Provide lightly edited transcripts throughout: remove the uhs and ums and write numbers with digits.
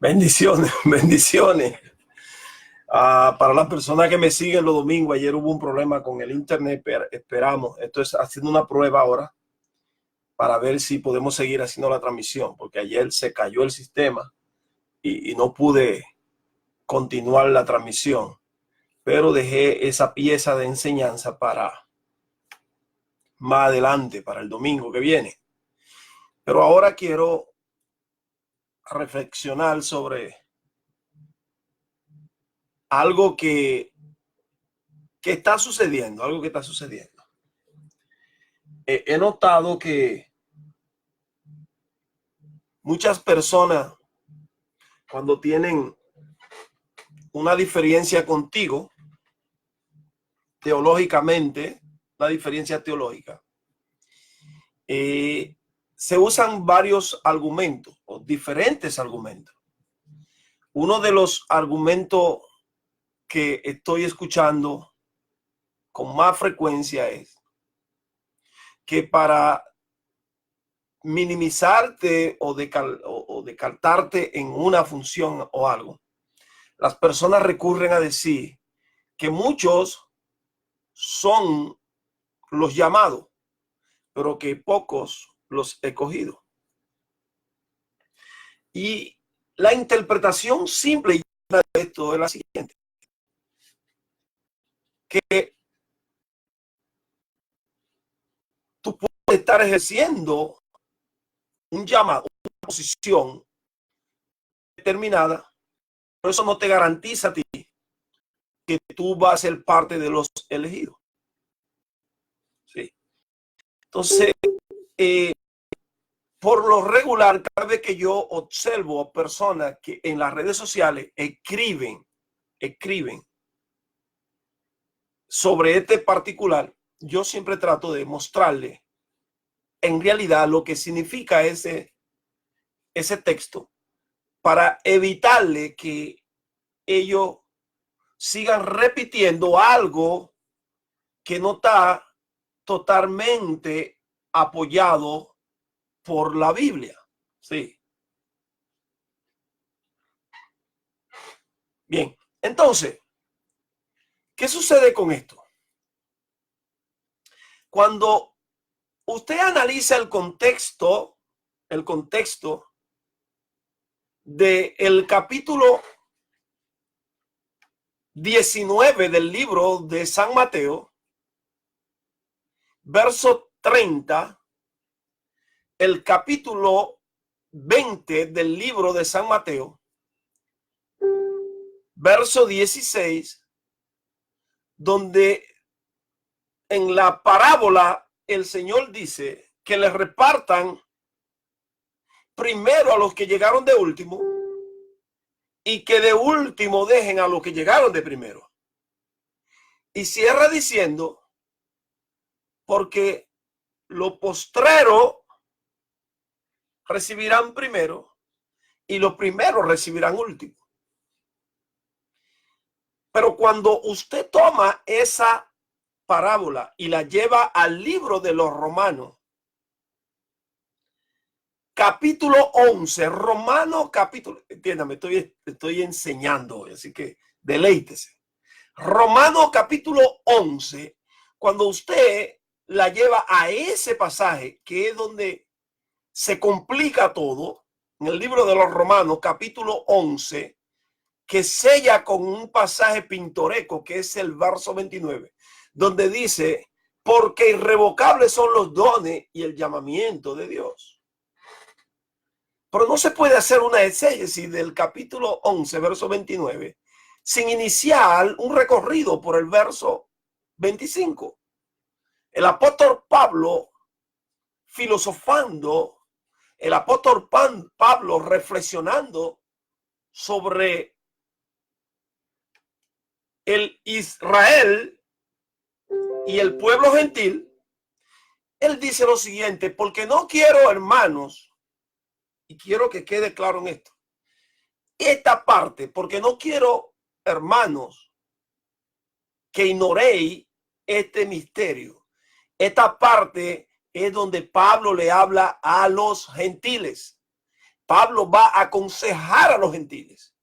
Bendiciones, bendiciones. Para las personas que me siguen los domingos, ayer hubo un problema con el internet, pero esperamos. Esto es haciendo una prueba ahora para ver si podemos seguir haciendo la transmisión, porque ayer se cayó el sistema y no pude continuar la transmisión, pero dejé esa pieza de enseñanza para más adelante, para el domingo que viene. Pero ahora quiero reflexionar sobre algo que está sucediendo, algo que está sucediendo. He notado que muchas personas, cuando tienen una diferencia contigo, teológicamente, una diferencia teológica, se usan varios argumentos o diferentes argumentos. Uno de los argumentos que estoy escuchando con más frecuencia es que para minimizarte o descartarte en una función o algo, las personas recurren a decir que muchos son los llamados, pero que pocos los escogidos. Y la interpretación simple de esto es la siguiente: que tú puedes estar ejerciendo un llamado, una posición determinada, pero eso no te garantiza a ti que tú vas a ser parte de los elegidos. ¿Sí? Entonces, por lo regular, cada vez que yo observo a personas que en las redes sociales escriben sobre este particular, yo siempre trato de mostrarle en realidad lo que significa ese texto, para evitarle que ellos sigan repitiendo algo que no está totalmente apoyado por la Biblia. Sí. Bien, entonces, ¿qué sucede con esto? Cuando usted analiza el contexto del capítulo 19 del libro de San Mateo, verso 30, el capítulo 20 del libro de San Mateo, verso 16, donde en la parábola el Señor dice que le repartan primero a los que llegaron de último y que de último dejen a los que llegaron de primero. Y cierra diciendo, porque los postreros recibirán primero y los primeros recibirán último. Pero cuando usted toma esa parábola y la lleva al libro de los Romanos, capítulo 11, Romanos capítulo, entiéndame, estoy enseñando hoy, así que deleítese. Romanos capítulo 11, cuando usted la lleva a ese pasaje, que es donde se complica todo, en el libro de los Romanos capítulo 11, que sella con un pasaje pintoresco, que es el verso 29, donde dice, porque irrevocables son los dones y el llamamiento de Dios. Pero no se puede hacer una exégesis del capítulo 11, verso 29, sin iniciar un recorrido por el verso 25. El apóstol Pablo, filosofando, el apóstol Pablo reflexionando sobre el Israel y el pueblo gentil, él dice lo siguiente: porque no quiero, hermanos, y quiero que quede claro en esto, esta parte, porque no quiero, hermanos, que ignoréis este misterio. Esta parte es donde Pablo le habla a los gentiles. Pablo va a aconsejar a los gentiles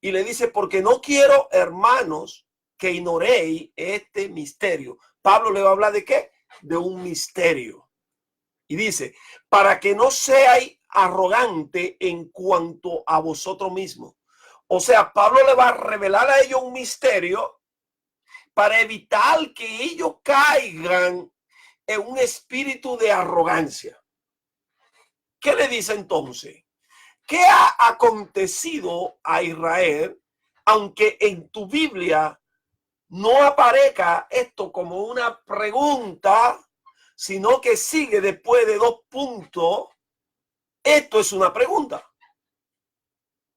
y le dice, porque no quiero, hermanos, que ignoréis este misterio. Pablo le va a hablar de qué? De un misterio. Y dice, para que no seáis arrogante en cuanto a vosotros mismos. O sea, Pablo le va a revelar a ellos un misterio para evitar que ellos caigan en un espíritu de arrogancia. ¿Qué le dice entonces? ¿Qué ha acontecido a Israel, aunque en tu Biblia no aparezca esto como una pregunta, sino que sigue después de 2 puntos? Esto es una pregunta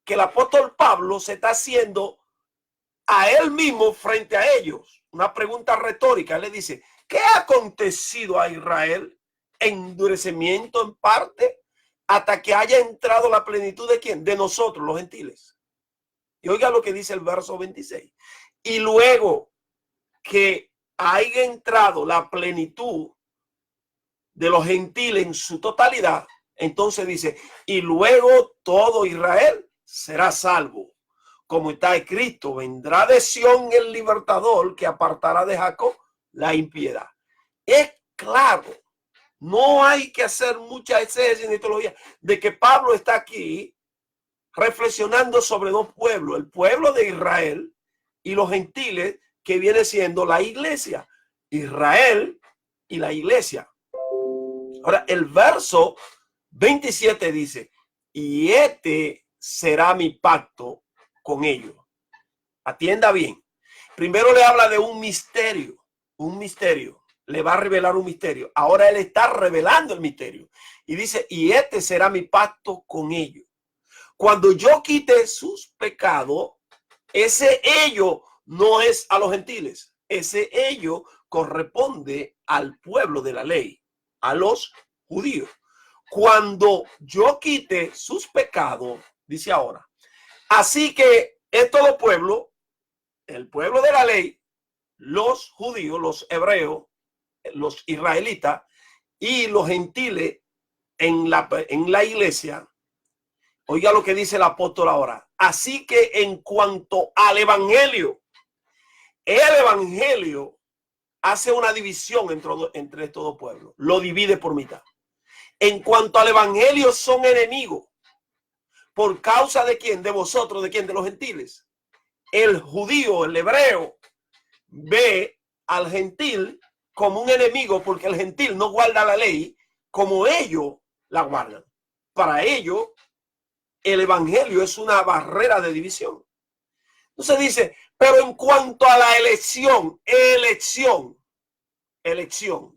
que el apóstol Pablo se está haciendo a él mismo frente a ellos. Una pregunta retórica. Le dice, ¿qué ha acontecido a Israel? Endurecimiento en parte hasta que haya entrado la plenitud de ¿quién? De nosotros, los gentiles. Y oiga lo que dice el verso 26. Y luego que haya entrado la plenitud de los gentiles en su totalidad, entonces dice, y luego todo Israel será salvo. Como está escrito, vendrá de Sión el libertador que apartará de Jacob la impiedad. Es claro, no hay que hacer mucha exégesis ni teología de que Pablo está aquí reflexionando sobre 2 pueblos, el pueblo de Israel y los gentiles, que viene siendo la iglesia. Israel y la iglesia. Ahora, el verso 27 dice, y este será mi pacto con ellos. Atienda bien. Primero le habla de un misterio, le va a revelar un misterio. Ahora él está revelando el misterio y dice, y este será mi pacto con ellos. Cuando yo quite sus pecados, ese ello no es a los gentiles, ese ello corresponde al pueblo de la ley, a los judíos. Cuando yo quite sus pecados, dice ahora, así que es todo pueblo, el pueblo de la ley, los judíos, los hebreos, los israelitas y los gentiles en la iglesia. Oiga lo que dice el apóstol ahora. Así que en cuanto al evangelio, el evangelio hace una división entre todo pueblo, lo divide por mitad. En cuanto al evangelio, son enemigos. ¿Por causa de quién? De vosotros, ¿de quién? De los gentiles. El judío, el hebreo, ve al gentil como un enemigo porque el gentil no guarda la ley como ellos la guardan. Para ellos, el evangelio es una barrera de división. Entonces dice, pero en cuanto a la elección,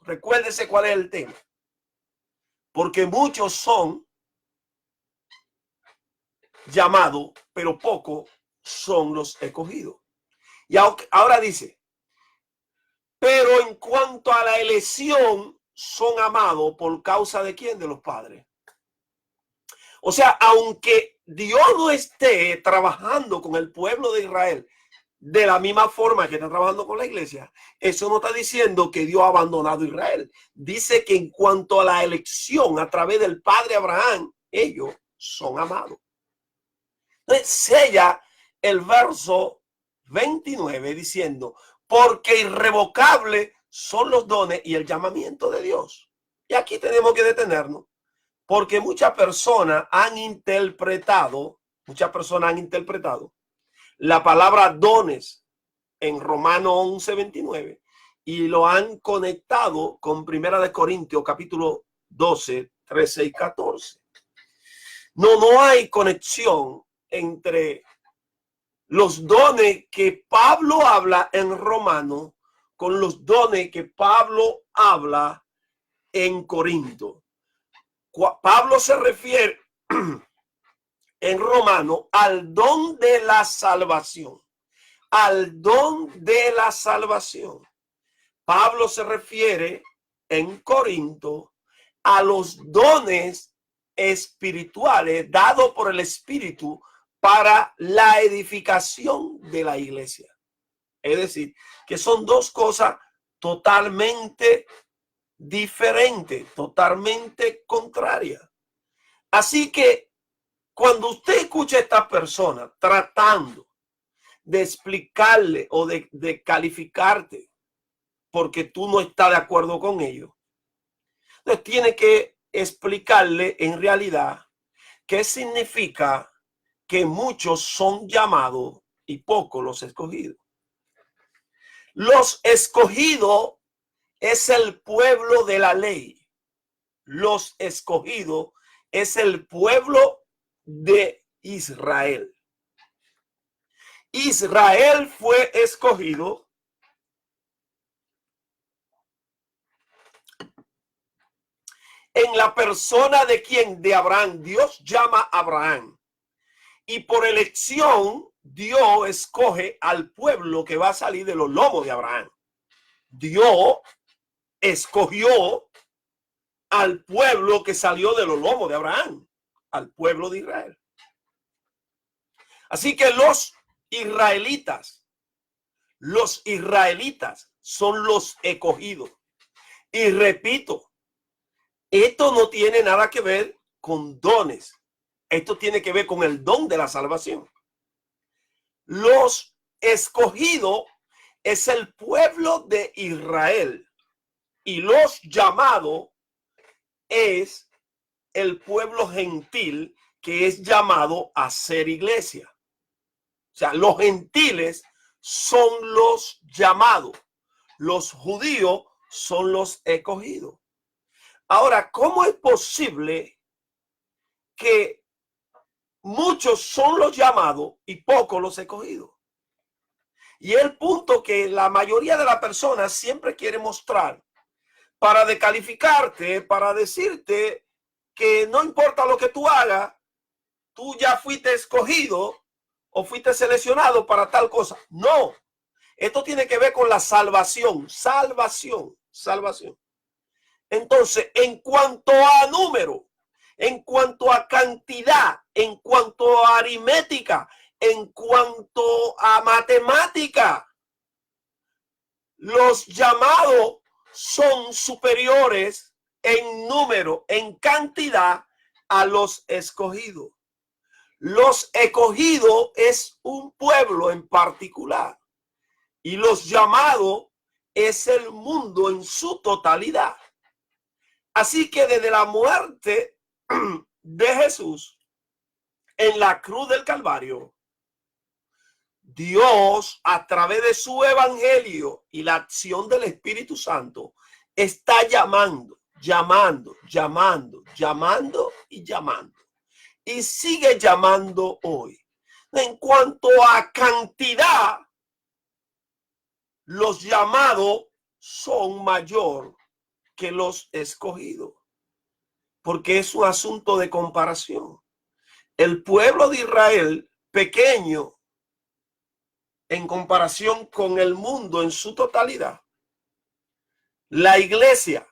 recuérdese cuál es el tema. Porque muchos son llamados, pero pocos son los escogidos. Y ahora dice, pero en cuanto a la elección, son amados por causa de quién? De los padres. O sea, aunque Dios no esté trabajando con el pueblo de Israel de la misma forma que está trabajando con la iglesia, eso no está diciendo que Dios ha abandonado a Israel. Dice que en cuanto a la elección a través del padre Abraham, ellos son amados. Entonces sella el verso 29 diciendo, porque irrevocable son los dones y el llamamiento de Dios. Y aquí tenemos que detenernos, porque muchas personas han interpretado la palabra dones en Romanos 11:29 y lo han conectado con 1 Corintios capítulo 12, 13 y 14. No hay conexión entre los dones que Pablo habla en Romano con los dones que Pablo habla en Corinto. Pablo se refiere en Romano al don de la salvación. Al don de la salvación. Pablo se refiere en Corinto a los dones espirituales dados por el Espíritu para la edificación de la iglesia. Es decir, que son 2 cosas totalmente diferentes, totalmente contrarias. Así que Cuando usted escucha a esta persona tratando de explicarle o de calificarte porque tú no estás de acuerdo con ellos, entonces tiene que explicarle en realidad qué significa que muchos son llamados y pocos los escogidos. Los escogidos es el pueblo de la ley. Los escogidos es el pueblo de Israel. Israel fue escogido en la persona de quien, de Abraham. Dios llama a Abraham y por elección Dios escoge al pueblo que va a salir de los lomos de Abraham. Dios escogió al pueblo que salió de los lomos de Abraham, al pueblo de Israel. Así que los israelitas son los escogidos. Y repito, esto no tiene nada que ver con dones. Esto tiene que ver con el don de la salvación. Los escogidos es el pueblo de Israel y los llamados es el pueblo gentil que es llamado a ser iglesia. O sea, los gentiles son los llamados, los judíos son los escogidos. Ahora, ¿cómo es posible que muchos son los llamados y pocos los escogidos? Y el punto que la mayoría de las personas siempre quiere mostrar para descalificarte, para decirte que no importa lo que tú hagas, tú ya fuiste escogido o fuiste seleccionado para tal cosa. No, esto tiene que ver con la salvación, salvación. Entonces, en cuanto a número, en cuanto a cantidad, en cuanto a aritmética, en cuanto a matemática, los llamados son superiores en número, en cantidad a los escogidos. Los escogidos es un pueblo en particular y los llamados es el mundo en su totalidad. Así que desde la muerte de Jesús en la cruz del Calvario, Dios a través de su evangelio y la acción del Espíritu Santo está llamando y sigue llamando hoy. En cuanto a cantidad, los llamados son mayor que los escogidos, porque es un asunto de comparación. El pueblo de Israel, pequeño en comparación con el mundo en su totalidad. La iglesia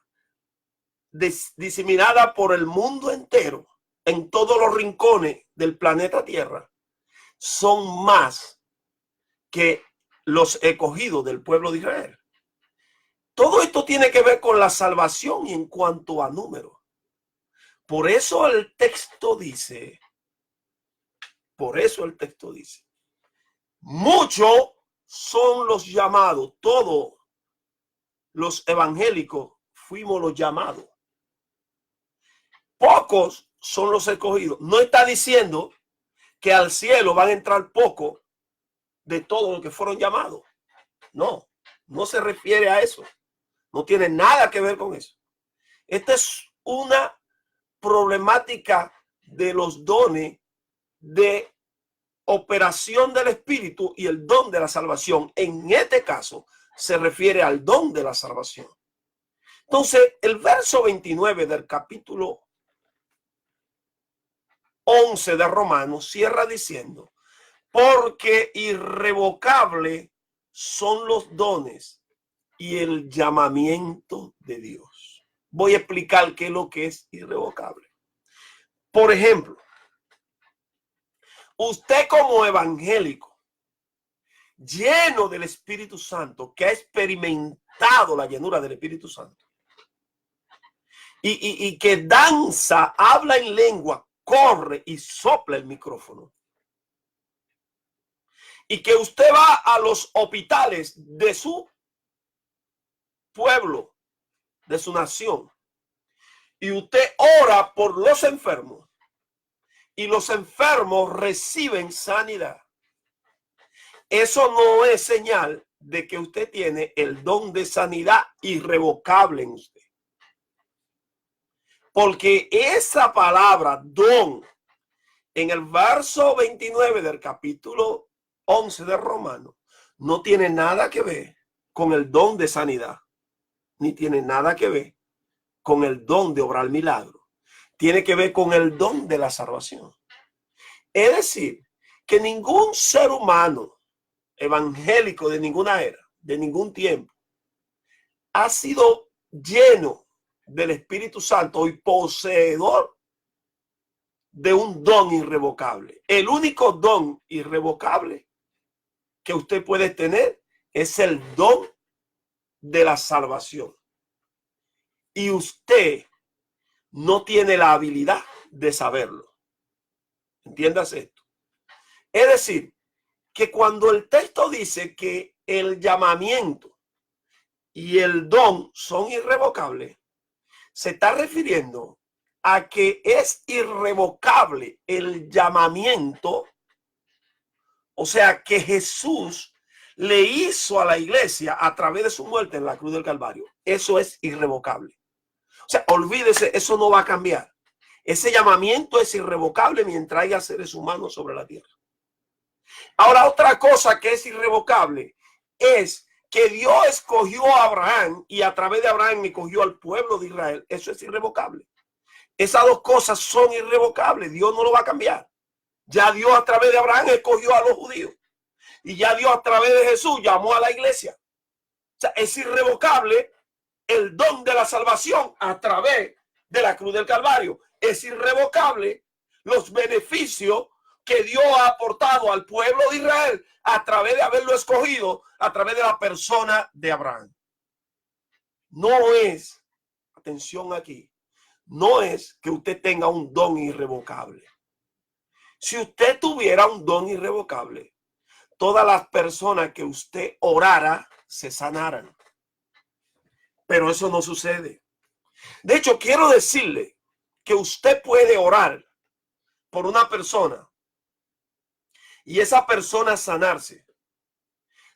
diseminada por el mundo entero, en todos los rincones del planeta Tierra, son más que los escogidos del pueblo de Israel. Todo esto tiene que ver con la salvación y en cuanto a número. Por eso el texto dice, muchos son los llamados, todos los evangélicos fuimos los llamados. Pocos son los escogidos. No está diciendo que al cielo van a entrar pocos de todos los que fueron llamados. No, no se refiere a eso. No tiene nada que ver con eso. Esta es una problemática de los dones de operación del Espíritu y el don de la salvación. En este caso se refiere al don de la salvación. Entonces, el verso 29 del capítulo 11 de Romanos cierra diciendo: porque irrevocable son los dones y el llamamiento de Dios. Voy a explicar qué es lo que es irrevocable. Por ejemplo, usted como evangélico, lleno del Espíritu Santo, que ha experimentado la llenura del Espíritu Santo, y que danza, habla en lengua corre y sopla el micrófono. Y que usted va a los hospitales de su pueblo, de su nación, y usted ora por los enfermos, y los enfermos reciben sanidad. Eso no es señal de que usted tiene el don de sanidad irrevocable en usted. Porque esa palabra don en el verso 29 del capítulo 11 de Romanos no tiene nada que ver con el don de sanidad, ni tiene nada que ver con el don de obrar milagro. Tiene que ver con el don de la salvación. Es decir, que ningún ser humano evangélico de ninguna era, de ningún tiempo, ha sido lleno del Espíritu Santo y poseedor de un don irrevocable. El único don irrevocable que usted puede tener es el don de la salvación. Y usted no tiene la habilidad de saberlo. ¿Entiendas esto? Es decir, que cuando el texto dice que el llamamiento y el don son irrevocables, se está refiriendo a que es irrevocable el llamamiento, o sea, que Jesús le hizo a la iglesia a través de su muerte en la cruz del Calvario. Eso es irrevocable. O sea, olvídese, eso no va a cambiar. Ese llamamiento es irrevocable mientras haya seres humanos sobre la tierra. Ahora, otra cosa que es irrevocable es que Dios escogió a Abraham y a través de Abraham escogió al pueblo de Israel. Eso es irrevocable. Esas dos cosas son irrevocables. Dios no lo va a cambiar. Ya Dios a través de Abraham escogió a los judíos. Y ya Dios a través de Jesús llamó a la iglesia. O sea, es irrevocable el don de la salvación a través de la cruz del Calvario. Es irrevocable los beneficios que Dios ha aportado al pueblo de Israel a través de haberlo escogido a través de la persona de Abraham. No es, atención aquí, no es que usted tenga un don irrevocable. Si usted tuviera un don irrevocable, todas las personas que usted orara se sanaran. Pero eso no sucede. De hecho, quiero decirle que usted puede orar por una persona y esa persona sanarse,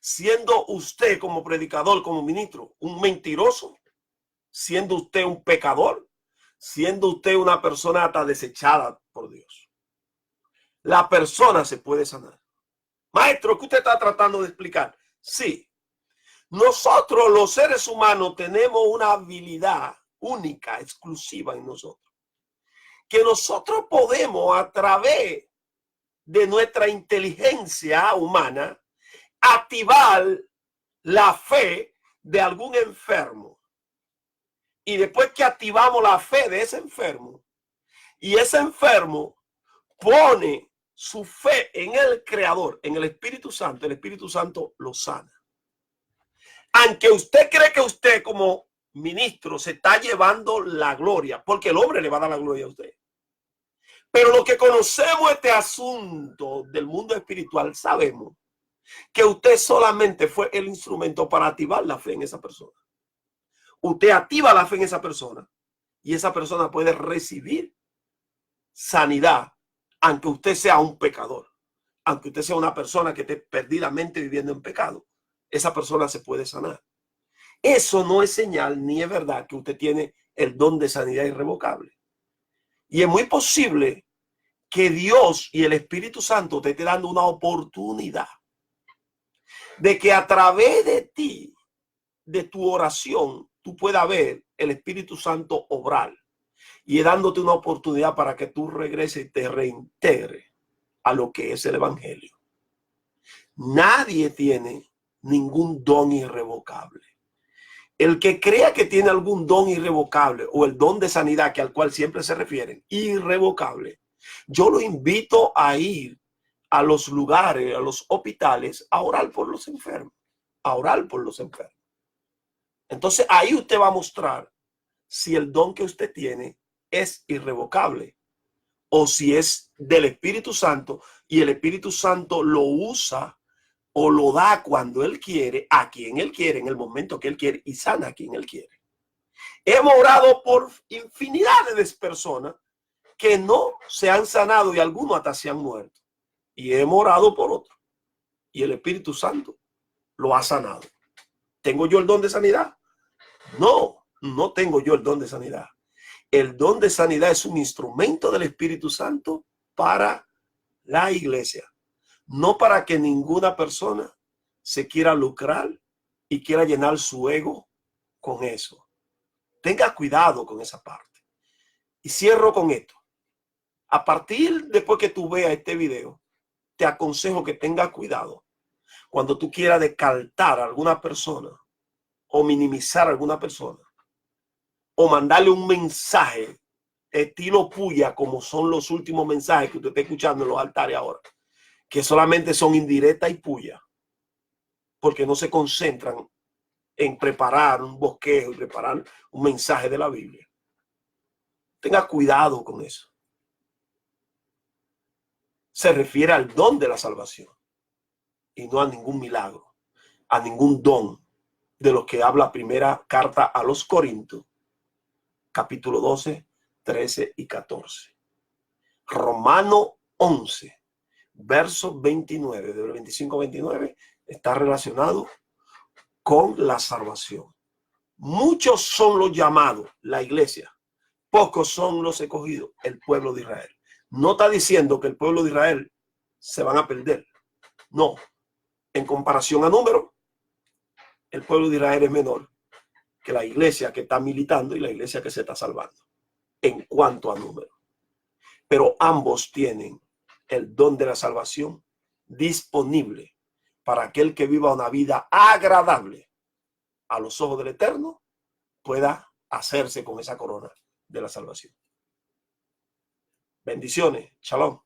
siendo usted como predicador, como ministro, un mentiroso, siendo usted un pecador, siendo usted una persona hasta desechada por Dios. La persona se puede sanar. Maestro, ¿qué usted está tratando de explicar? Sí. Nosotros los seres humanos tenemos una habilidad única, exclusiva en nosotros, que nosotros podemos a través de nuestra inteligencia humana activar la fe de algún enfermo. Y después que activamos la fe de ese enfermo y ese enfermo pone su fe en el Creador, en el Espíritu Santo lo sana. Aunque usted cree que usted como ministro se está llevando la gloria, porque el hombre le va a dar la gloria a usted. Pero lo que conocemos este asunto del mundo espiritual, sabemos que usted solamente fue el instrumento para activar la fe en esa persona. Usted activa la fe en esa persona y esa persona puede recibir sanidad, aunque usted sea un pecador, aunque usted sea una persona que esté perdidamente viviendo en pecado, esa persona se puede sanar. Eso no es señal ni es verdad que usted tiene el don de sanidad irrevocable. Y es muy posible que Dios y el Espíritu Santo te esté dando una oportunidad de que a través de ti, de tu oración, tú puedas ver el Espíritu Santo obrar y dándote una oportunidad para que tú regreses y te reintegres a lo que es el Evangelio. Nadie tiene ningún don irrevocable. El que crea que tiene algún don irrevocable o el don de sanidad que al cual siempre se refieren, irrevocable, yo lo invito a ir a los lugares, a los hospitales, a orar por los enfermos, a orar por los enfermos. Entonces ahí usted va a mostrar si el don que usted tiene es irrevocable o si es del Espíritu Santo y el Espíritu Santo lo usa o lo da cuando Él quiere, a quien Él quiere, en el momento que Él quiere, y sana a quien Él quiere. Hemos orado por infinidades de personas que no se han sanado y algunos hasta se han muerto. Y hemos orado por otros. Y el Espíritu Santo lo ha sanado. ¿Tengo yo el don de sanidad? No, no tengo yo el don de sanidad. El don de sanidad es un instrumento del Espíritu Santo para la iglesia. No para que ninguna persona se quiera lucrar y quiera llenar su ego con eso. Tenga cuidado con esa parte. Y cierro con esto. A partir después que tú veas este video, te aconsejo que tengas cuidado cuando tú quieras descartar a alguna persona o minimizar a alguna persona o mandarle un mensaje estilo puya, como son los últimos mensajes que usted está escuchando en los altares ahora, que solamente son indirectas y puya, porque no se concentran en preparar un bosquejo y preparar un mensaje de la Biblia. Tenga cuidado con eso. Se refiere al don de la salvación y no a ningún milagro, a ningún don de lo que habla primera carta a los Corintios, capítulo 12, 13 y 14. Romano 11, verso 29, del 25 a 29, está relacionado con la salvación. Muchos son los llamados, la iglesia. Pocos son los escogidos, el pueblo de Israel. No está diciendo que el pueblo de Israel se van a perder. No. En comparación a número, el pueblo de Israel es menor que la iglesia que está militando y la iglesia que se está salvando en cuanto a número. Pero ambos tienen el don de la salvación disponible para aquel que viva una vida agradable a los ojos del Eterno, pueda hacerse con esa corona de la salvación. Bendiciones. Shalom.